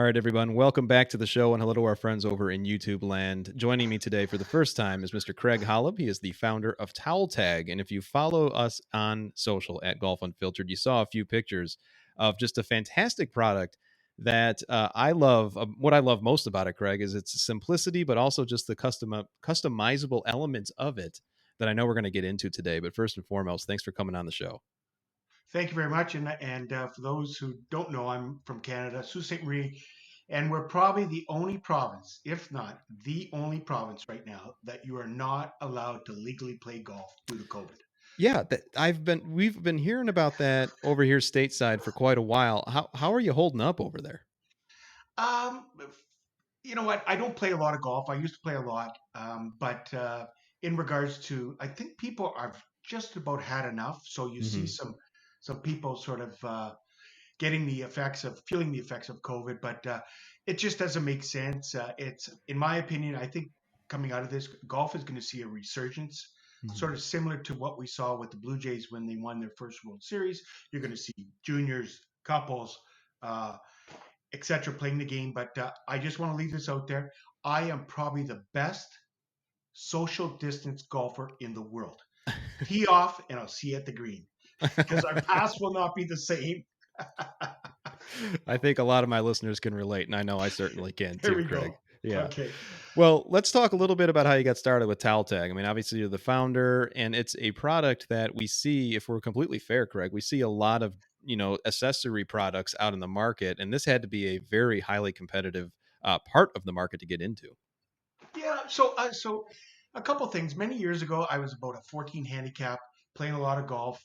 right, everyone. Welcome back to the show, and hello to our friends over in YouTube land. Joining me today for the first time is Mr. Craig Holub. He is the founder of Towel Tag, and if you follow us on social at Golf Unfiltered, you saw a few pictures of just a fantastic product that I love. What I love most about it, Craig, is its simplicity, but also just the customizable elements of it that I know we're going to get into today. But first and foremost, thanks for coming on the show. Thank you very much. And for those who don't know, I'm from Canada, Sault Ste. Marie, and we're probably the only province, if not the only province right now, that you are not allowed to legally play golf due to COVID. Yeah, we've been hearing about that over here stateside for quite a while. How are you holding up over there? Um, you know what? I don't play a lot of golf. I used to play a lot, but in regards to, I think people are just about had enough. So you see Hmm. some people sort of getting the effects of feeling the effects of COVID, but it just doesn't make sense. It's, in my opinion, I think coming out of this, golf is going to see a resurgence, Hmm. sort of similar to what we saw with the Blue Jays when they won their first World Series. You're going to see juniors, couples, uh, etc., playing the game. But I just want to leave this out there. I am probably the best social distance golfer in the world. Tee off, and I'll see you at the green because our paths will not be the same. I think a lot of my listeners can relate, and I know I certainly can Here too, we Craig. go. Yeah. Okay. Well, let's talk a little bit about how you got started with Towel Tag. I mean, obviously you're the founder, and it's a product that we see, if we're completely fair, Craig, we see a lot of accessory products out in the market, and this had to be a very highly competitive part of the market to get into. Yeah. So a couple things. Many years ago, I was about a 14 handicap, playing a lot of golf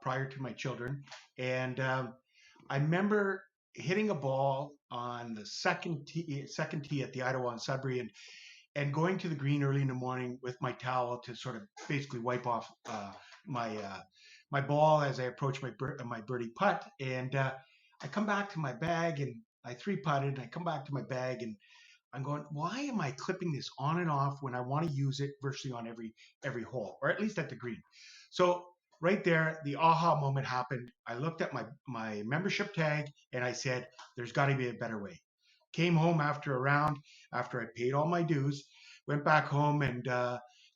prior to my children, and I remember hitting a ball on the second tee at the Idaho on Sudbury, and going to the green early in the morning with my towel to sort of basically wipe off my my ball as I approach my birdie putt, and I come back to my bag and I three putted, and I come back to my bag and I'm going, why am I clipping this on and off when I want to use it virtually on every hole, or at least at the green? So right there, the aha moment happened. I looked at my membership tag and I said, there's got to be a better way. Came home after a round, after I paid all my dues, went back home, and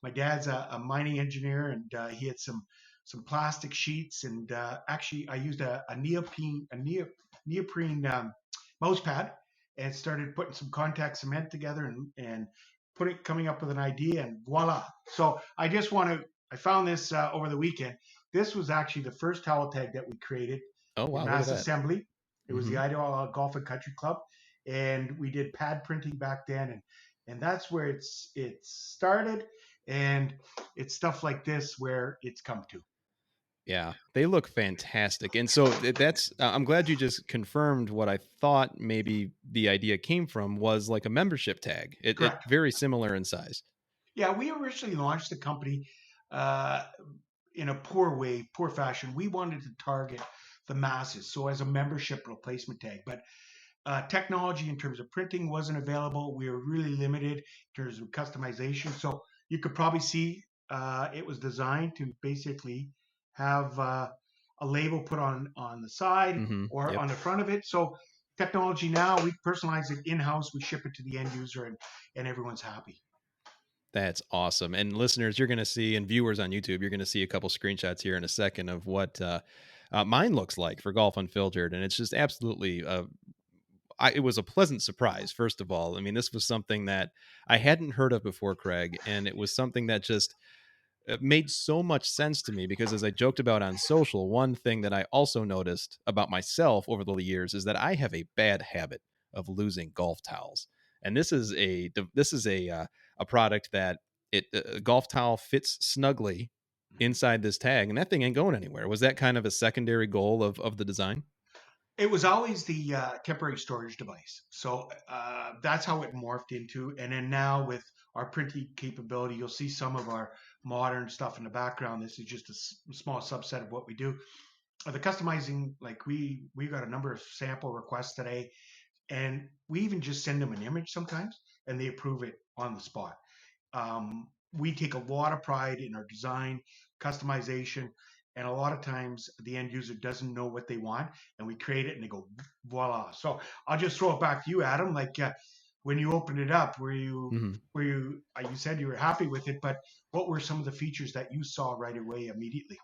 my dad's a mining engineer, and he had some plastic sheets, and actually I used a neoprene mouse pad and started putting some contact cement together, and coming up with an idea, and voila. So I found this over the weekend. This was actually the first towel tag that we created Oh in wow, look at mass that. assembly. It was the Hmm. Idaho Golf and Country Club, and we did pad printing back then, and that's where it started, and it's stuff like this where it's come to. Yeah, they look fantastic. And so that's I'm glad you just confirmed what I thought maybe the idea came from was like a membership tag. It Correct. very similar in size. Yeah, we originally launched the company uh, in a poor way, poor fashion. We wanted to target the masses, so as a membership replacement tag. But technology in terms of printing wasn't available. We were really limited in terms of customization. So you could probably see it was designed to basically have a label put on the side Hmm. or Yep. on the front of it. So technology now, we personalize it in house. We ship it to the end user, and everyone's happy. That's awesome. And listeners, you're going to see, and viewers on YouTube, you're going to see a couple screenshots here in a second of what mine looks like for Golf Unfiltered. And it's just absolutely, it was a pleasant surprise, first of all. I mean, this was something that I hadn't heard of before, Craig. And it was something that just it made so much sense to me because, as I joked about on social, one thing that I also noticed about myself over the years is that I have a bad habit of losing golf towels, and this is a product that a golf towel fits snugly inside this tag, and that thing ain't going anywhere. Was that kind of a secondary goal of the design? It was always the temporary storage device. So that's how it morphed into. And then now with our printing capability, you'll see some of our modern stuff in the background. This is just a small subset of what we do. The customizing, like we got a number of sample requests today, and we even just send them an image sometimes, and they approve it on the spot. We take a lot of pride in our design, customization, And a lot of times the end user doesn't know what they want, and we create it and they go voila. So I'll just throw it back to you, Adam. Like when you opened it up, Mhm. you said you were happy with it, but what were some of the features that you saw right away immediately?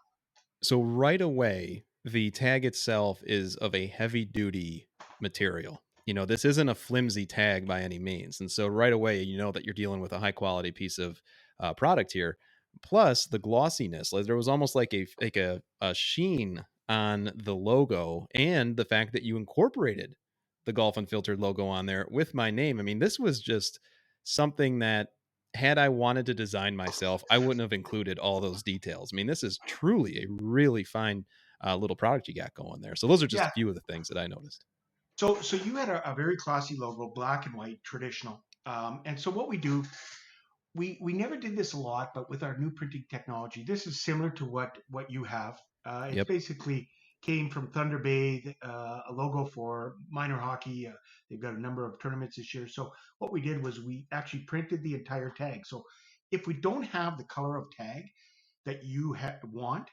So right away, the tag itself is of a heavy duty material. This isn't a flimsy tag by any means. And so right away, you know that you're dealing with a high quality piece of product here. Plus the glossiness, like there was almost like a sheen on the logo, and the fact that you incorporated the Golf Unfiltered logo on there with my name. I mean, this was just something that, had I wanted to design myself, I wouldn't have included all those details. I mean, this is truly a really fine little product you got going there. So those are just Yeah. a few of the things that I noticed. So you had a very classy logo, black and white, traditional. And so what we do, we never did this a lot, but with our new printing technology, this is similar to what you have. It's Yep. basically came from Thunder Bay, a logo for minor hockey. They've got a number of tournaments this year. So what we did was we actually printed the entire tag. So if we don't have the color of tag that you want,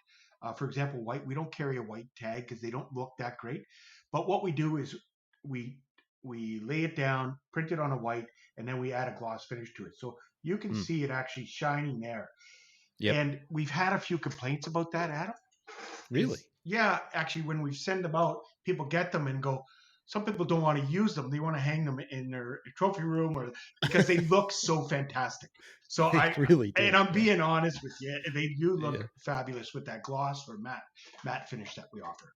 for example, white, we don't carry a white tag because they don't look that great. But what we do is we we lay it down, print it on a white, and then we add a gloss finish to it. So you can Mm. see it actually shining there. Yep. And we've had a few complaints about that, Adam. Is Really? yeah, actually, when we send them out, people get them and go. Some people don't want to use them; they want to hang them in their trophy room, or because they look so fantastic. So They really and do. I'm Yeah. being honest with you, they do look Yeah. fabulous with that gloss or matte finish that we offer.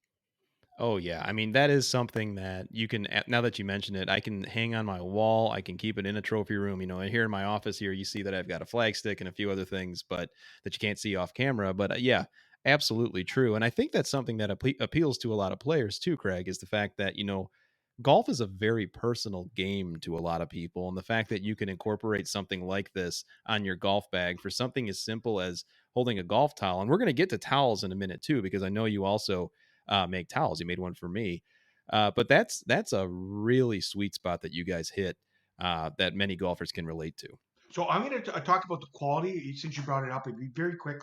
Oh yeah, I mean that is something that you can. Now that you mention it, I can hang on my wall. I can keep it in a trophy room. Here in my office here, you see that I've got a flag stick and a few other things, but that you can't see off camera. But yeah, absolutely true. And I think that's something that appeals to a lot of players too. Craig, is the fact that golf is a very personal game to a lot of people, and the fact that you can incorporate something like this on your golf bag for something as simple as holding a golf towel. And we're going to get to towels in a minute too, because I know you also make towels. You made one for me, but that's a really sweet spot that you guys hit, that many golfers can relate to. So I'm going to talk about the quality since you brought it up. It'd be very quick.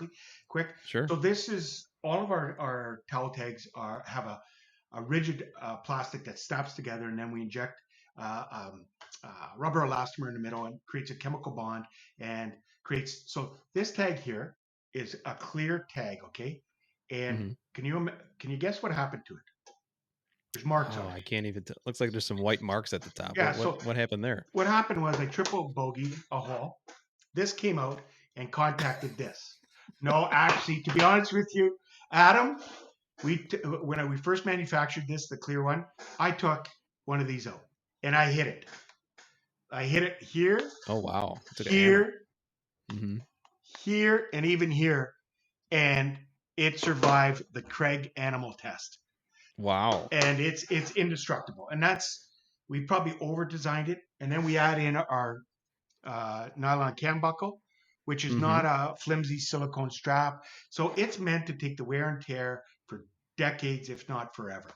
Sure. So this is all of our towel tags have a rigid plastic that snaps together, and then we inject uh, um, rubber elastomer in the middle and creates a chemical bond and creates. So this tag here is a clear tag, okay? And Hmm. can you guess what happened to it? There's marks Oh, on it. I can't even. Looks like there's some white marks at the top. Yeah. What So what what happened there? what happened was I triple bogeyed a hole. This came out and contacted this. No, actually, to be honest with you, Adam, when we first manufactured this, the clear one, I took one of these out and I hit it. I hit it here, Oh wow, it took a hammer. here, Hmm. here, and even here, and it survived the Craig animal test. Wow. And it's indestructible. And that's we probably over designed it, and then we add in our nylon cam buckle, which is Hmm. not a flimsy silicone strap. So it's meant to take the wear and tear for decades, if not forever.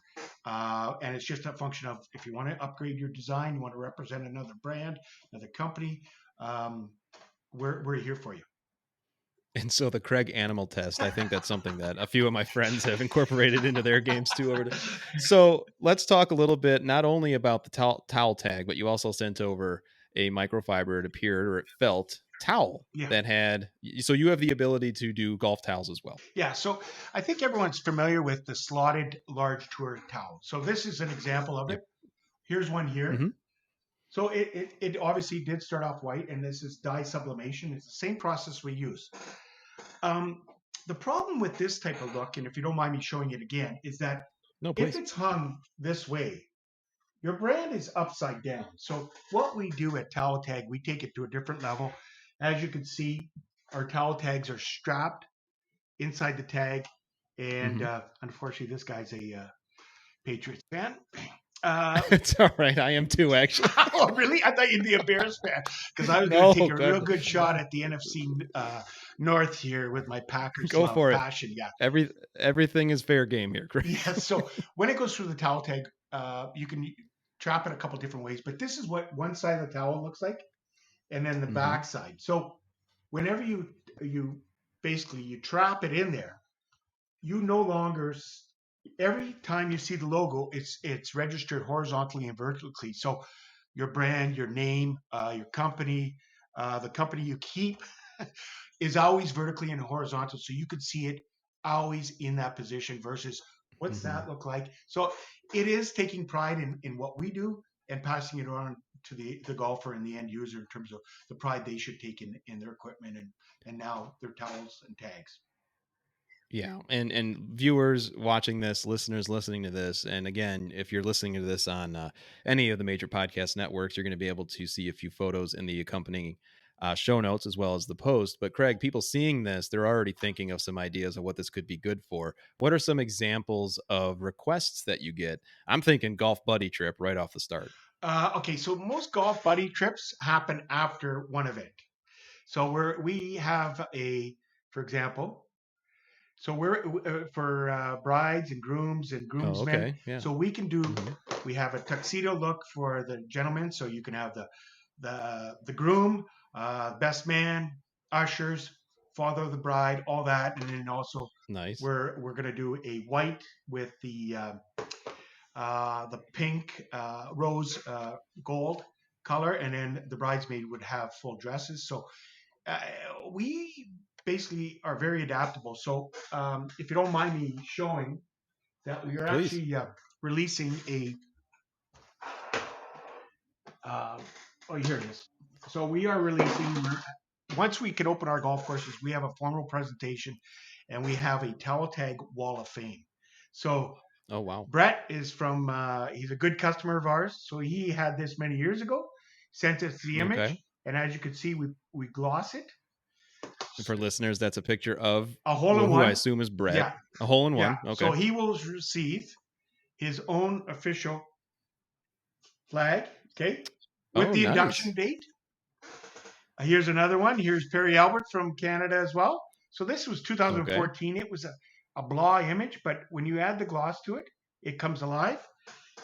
And it's just a function of if you want to upgrade your design, you want to represent another brand, another company, um, we're here for you. And so the Craig animal test, I think that's something that a few of my friends have incorporated into their games too. So let's talk a little bit not only about the towel tag, but you also sent over a microfiber, it appeared, or it felt, towel Yeah. that had. So you have the ability to do golf towels as well. Yeah, so I think everyone's familiar with the slotted large tour towel. So this is an example of it. Yep. Here's one here. Hmm. So it obviously did start off white, and this is dye sublimation. It's the same process we use. Um, the problem with this type of look, and if you don't mind me showing it again, is that No, if please. it's hung this way, your brand is upside down. So what we do at Towel Tag, we take it to a different level. As you can see, our towel tags are strapped inside the tag, and Hmm. unfortunately, this guy's a Patriots fan. Uh, It's all right. I am too, actually. oh, really? I thought you'd be a Bears fan because I was going to No, take a real good. good shot at the NFC North here with my Packers Go for it. fashion. Yeah, Everything is fair game here, Craig. yeah. So when it goes through the towel tag, you can trap it a couple different ways. But this is what one side of the towel looks like, and then the Hmm. back side. So whenever you basically you trap it in there, you no longer every time you see the logo, it's registered horizontally and vertically. So your brand, your name, your company, the company you keep is always vertically and horizontal, so you could see it always in that position versus what's Hmm. that look like. So it is taking pride in what we do and passing it on to the golfer and the end user in terms of the pride they should take in their equipment and now their towels and tags. Yeah, and viewers watching this, listeners listening to this, and again, if you're listening to this on any of the major podcast networks, you're going to be able to see a few photos in the accompanying show notes as well as the post. But Craig, people seeing this, they're already thinking of some ideas of what this could be good for. What are some examples of requests that you get? I'm thinking golf buddy trip right off the start. Okay, so most golf buddy trips happen after one event. So we have for example, so we're for brides and grooms and Oh, groomsmen. okay, yeah. So we can do. Hmm. We have a tuxedo look for the gentleman. So you can have the groom, best man, ushers, father of the bride, all that, and then also Nice. we're gonna do a white with the pink, rose, gold color, and then the bridesmaid would have full dresses. So uh, we basically are very adaptable. So if you don't mind me showing that we are Please. actually releasing a, uh, oh, here it is. So we are releasing, once we can open our golf courses, we have a formal presentation and we have a towel tag wall of fame. So Oh, wow. Brett is from, he's a good customer of ours. So he had this many years ago, sent us the Okay. image. And as you can see, we gloss it. And for listeners, that's a picture of A hole in who I one. assume is Brett. Yeah. A hole in Yeah. one. So Okay. he will receive his own official flag, okay, with Oh, the induction nice. date. Here's another one. Here's Perry Albert from Canada as well. So this was Okay. 2014. It was a blah image, but when you add the gloss to it, it comes alive.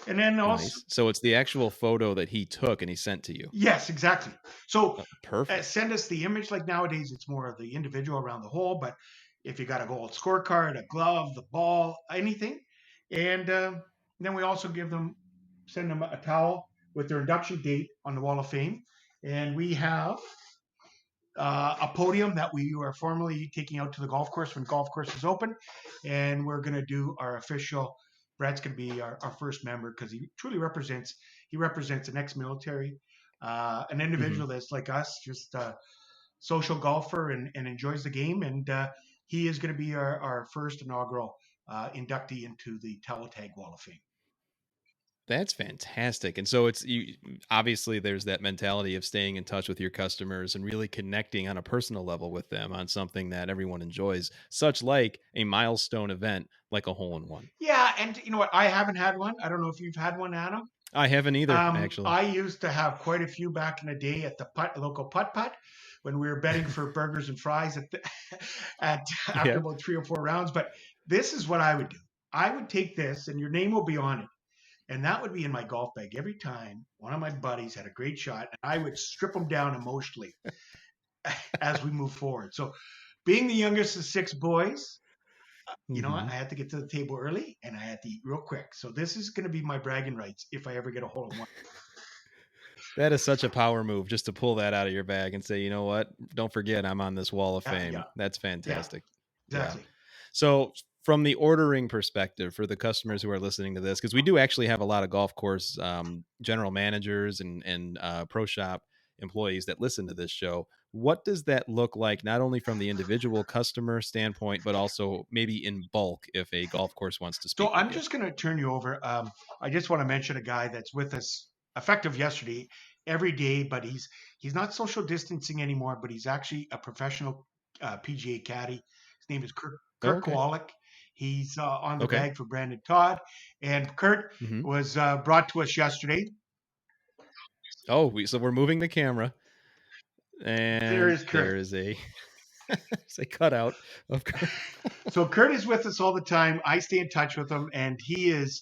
And then also, Nice. So it's the actual photo that he took and he sent to you. yes, exactly. So Perfect. send us the image. Like nowadays, it's more of the individual around the hole. But if you got a gold scorecard, a glove, the ball, anything, and then we also send them a towel with their induction date on the Wall of Fame, and we have a podium that we are formally taking out to the golf course when golf course is open, and we're going to do our official. Brett's going to be our first member because he truly represents. He represents an ex-military, an Hmm. individual that's like us, just a social golfer and enjoys the game, and he is going to be our first inaugural inductee into the Towel Tag Wall of Fame. That's fantastic. And so it's you, obviously there's that mentality of staying in touch with your customers and really connecting on a personal level with them on something that everyone enjoys, such like a milestone event like a hole in one. Yeah, and you know what? I haven't had one. I don't know if you've had one, Adam. I haven't either, actually. I used to have quite a few back in the day at the local putt putt when we were betting for burgers and fries at after Yeah. about 3 or 4 rounds. But this is what I would do. I would take this, and your name will be on it, and that would be in my golf bag every time one of my buddies had a great shot, and I would strip them down emotionally as we move forward. So, being the youngest of six boys, you know, Hmm. I had to get to the table early and I had to eat real quick. So this is going to be my bragging rights if I ever get a hole in one. That is such a power move just to pull that out of your bag and say, you know what? Don't forget I'm on this wall of Yeah, fame. That's yeah, fantastic. Yeah. exactly. So, from the ordering perspective for the customers who are listening to this, because we do actually have a lot of golf course general managers and pro shop employees that listen to this show. What does that look like, not only from the individual customer standpoint, but also maybe in bulk if a golf course wants to So speak with I'm you? just going to turn you over. I just want to mention a guy that's with us effective yesterday every day, but he's not social distancing anymore, but he's actually a professional PGA caddy. His name is Oh, Kurt okay. Kowalik. He's on the Okay. bag for Brandon Todd, and Kurt Hmm. was brought to us yesterday. Oh, so we're moving the camera, There and is there Kurt. is a, there's a cutout of. So Kurt is with us all the time. I stay in touch with him, and he is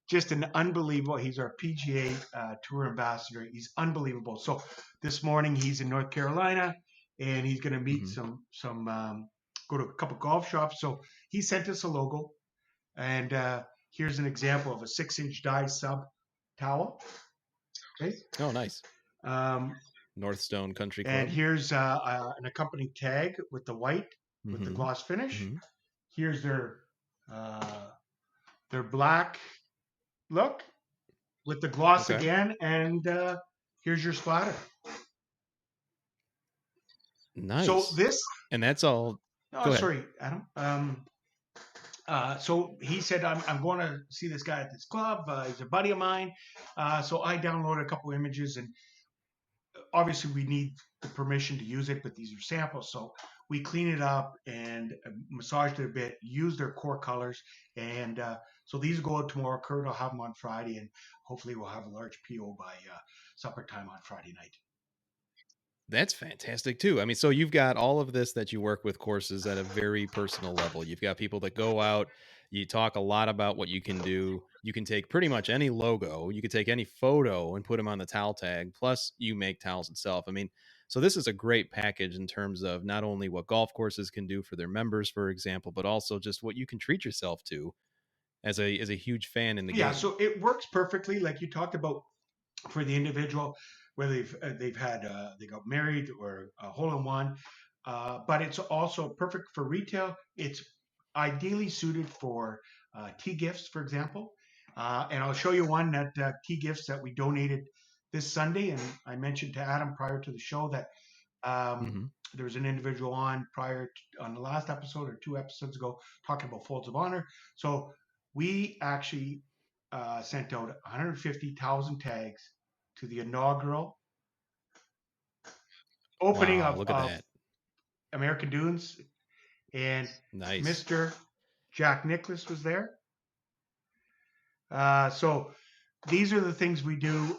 just an unbelievable. He's our PGA Tour ambassador. He's unbelievable. So this morning he's in North Carolina, and he's going to meet Mhm. some go to a couple golf shops. So he sent us a logo, and here's an example of a 6-inch dye sub towel. Okay. Oh, nice. Um, Northstone Country and Club. here's an accompanying tag with the white with the Mm-hmm. gloss finish. Mm-hmm. Here's uh, their black look with the gloss Okay. again, and here's your splatter. So Nice. this, And that's all. oh Go ahead. sorry, Adam. So he said, I'm going to see this guy at this club. He's a buddy of mine. So I downloaded a couple images, and obviously we need the permission to use it, but these are samples. So we clean it up and massaged it a bit, use their core colors. And so these go out tomorrow. Kurt will have them on Friday, and hopefully we'll have a large PO by supper time on Friday night. That's fantastic too. I mean, so you've got all of this that you work with courses at a very personal level. You've got people that go out, you talk a lot about what you can do. You can take pretty much any logo, you could take any photo and put them on the towel tag. Plus, you make towels itself. I mean, so this is a great package in terms of not only what golf courses can do for their members, for example, but also just what you can treat yourself to as a huge fan in the Yeah, game. so it works perfectly, like you talked about, for the individual, whether they've had they got married or a hole in one. But it's also perfect for retail. It's ideally suited for tea gifts, for example. And I'll show you one that tea gifts that we donated this Sunday. And I mentioned to Adam prior to the show that Hmm. there was an individual on on the last episode or 2 episodes ago talking about folds of honor. So we actually sent out 150,000 tags to the inaugural opening Wow, look at of that. American Dunes, and Nice. Mr. Jack Nicklaus was there. So these are the things we do.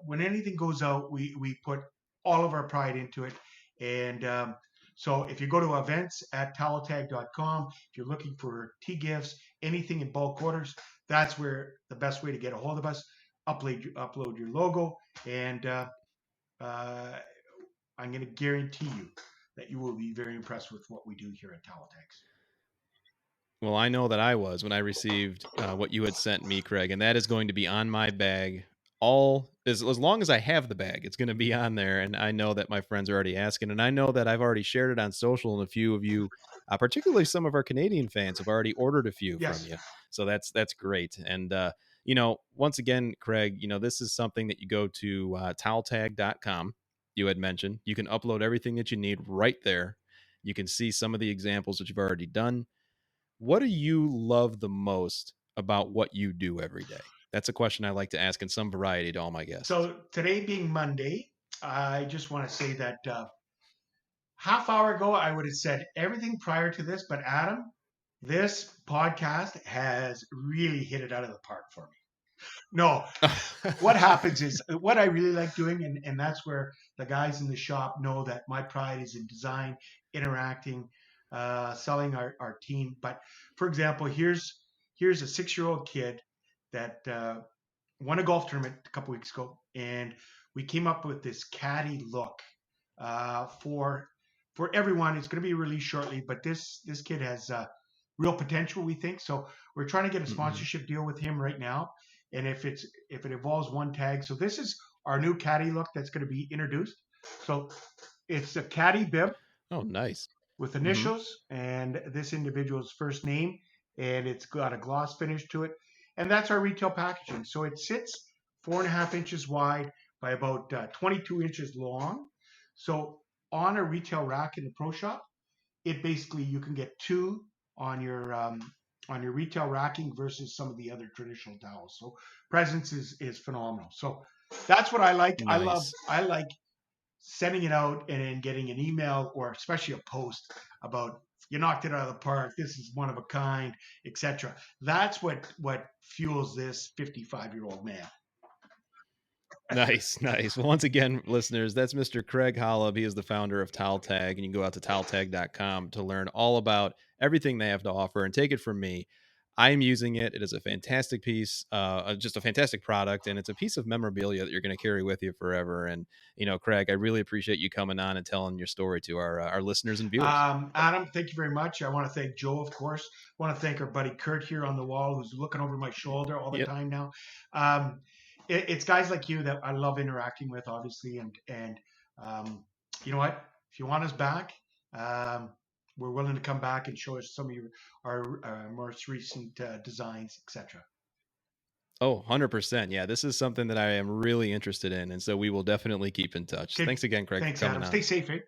When anything goes out, we put all of our pride into it. And so if you go to events at toweltag.com, if you're looking for tea gifts, anything in bulk orders, that's where the best way to get a hold of us. Upload your logo, and uh, I'm going to guarantee you that you will be very impressed with what we do here at Towel Tags. Well, I know that I was when I received what you had sent me, Craig, and that is going to be on my bag all as long as I have the bag. It's going to be on there, and I know that my friends are already asking, and I know that I've already shared it on social, and a few of you, particularly some of our Canadian fans, have already ordered a few from Yes. you. So that's great. And once again, Craig, this is something that you go to toweltag.com. You had mentioned you can upload everything that you need right there. You can see some of the examples that you've already done. What do you love the most about what you do every day? That's a question I like to ask in some variety to all my guests. So today being Monday, I just want to say that half hour ago I would have said everything prior to this, but Adam, this podcast has really hit it out of the park for me. No, what happens is what I really like doing, and that's where the guys in the shop know that my pride is in design, interacting, selling our team. But for example, here's a 6-year-old kid that won a golf tournament a couple weeks ago, and we came up with this caddy look for everyone. It's going to be released shortly, but this kid has real potential, we think. So we're trying to get a Mhm. sponsorship deal with him right now, and if it involves one tag, so this is our new caddy look that's going to be introduced. So it's a caddy bib Oh, nice. with Mhm. initials and this individual's first name, and it's got a gloss finish to it. And that's our retail packaging. So it sits 4.5 inches wide by about 22 inches long. So on a retail rack in the pro shop, it basically you can get two on your retail racking versus some of the other traditional towels. So presence is phenomenal. So that's what I like. Nice. I like sending it out and then getting an email or especially a post about you knocked it out of the park. This is one of a kind, etc. That's what fuels this 55-year-old man. Nice, nice. Well, once again, listeners, that's Mr. Craig Holub. He is the founder of Towel Tag, and you can go out to toweltag.com to learn all about everything they have to offer. And take it from me, I'm using it. It is a fantastic piece, just a fantastic product, and it's a piece of memorabilia that you're going to carry with you forever. And Craig, I really appreciate you coming on and telling your story to our listeners and viewers. Adam, thank you very much. I want to thank Joe, of course. I want to thank our buddy Kurt here on the wall, who's looking over my shoulder all the Yep. time now. Um, it's guys like you that I love interacting with, obviously, and um, you know what? If you want us back, um, we're willing to come back and show us some of your our most recent designs, etc. Oh, 100%. Yeah, this is something that I am really interested in. And so we will definitely keep in touch. Okay, Thanks again, Craig, for thanks, coming Adam. Stay on. safe, eh?